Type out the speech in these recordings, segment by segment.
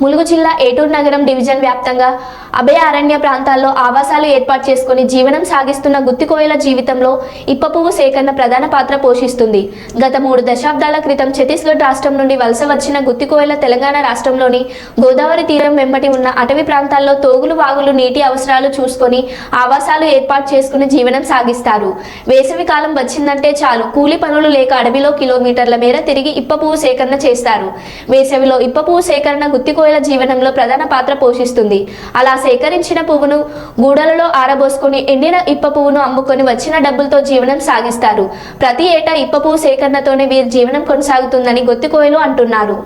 ములుగు జిల్లా ఏటూరు నగరం డివిజన్ వ్యాప్తంగా అభయ అరణ్య ప్రాంతాల్లో ఆవాసాలు ఏర్పాటు చేసుకుని జీవనం సాగిస్తున్న గుత్తికోయల జీవితంలో ఇప్పపువ్వు సేకరణ ప్రధాన పాత్ర పోషిస్తుంది. గత 3 దశాబ్దాల క్రితం ఛత్తీస్గఢ్ రాష్ట్రం నుండి వలస వచ్చిన గుత్తికోయల తెలంగాణ రాష్ట్రంలోని గోదావరి తీరం వెంబడి ఉన్న అటవీ ప్రాంతాల్లో తోగులు వాగులు నీటి అవసరాలు చూసుకొని ఆవాసాలు ఏర్పాటు చేసుకుని జీవనం సాగిస్తారు. వేసవి కాలం వచ్చిందంటే చాలు కూలి పనులు లేక అడవిలో కిలోమీటర్ల మేర తిరిగి ఇప్పపువ్వు సేకరణ చేస్తారు. వేసవిలో ఇప్పపువ్వు సేకరణ గుత్తికోయల జీవనంలో ప్రధాన పాత్ర పోషిస్తుంది. అలా సేకరించిన పువ్వును గూడలలో ఆరబోసుకొని ఎండిన ఇప్ప పువ్వును అమ్ముకొని వచ్చిన డబ్బులతో జీవనం సాగిస్తారు. ప్రతి ఏటా ఇప్ప పువ్వు సేకరణతోనే వీరి జీవనం కొనసాగుతుందని గుత్తికోయలు అంటున్నారు.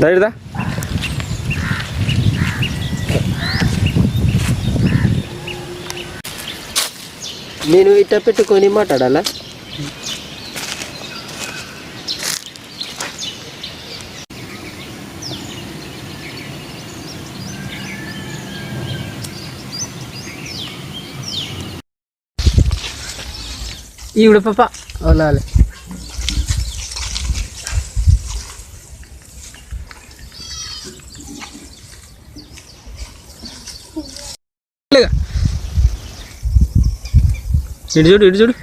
ధైర్యదా నేను ఇట్ట పెట్టుకొని మాట్లాడాలా? ఈవిడ పాప అవునాలి. ఇటు చూడు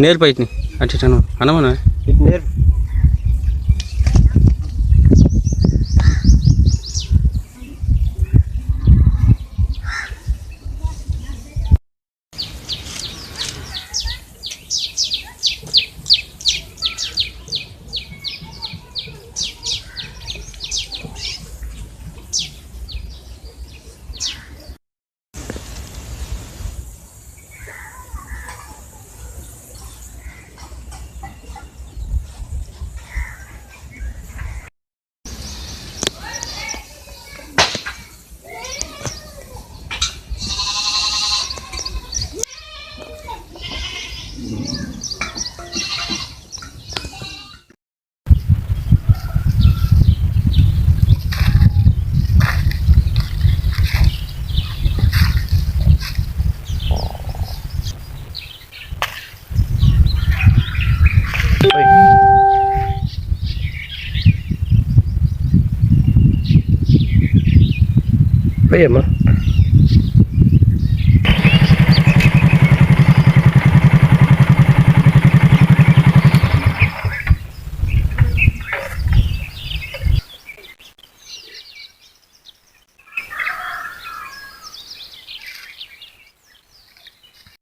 నేర్పు ఇట్ని అటు అనమనా ఇటు నేర్పు. Vaya, ma.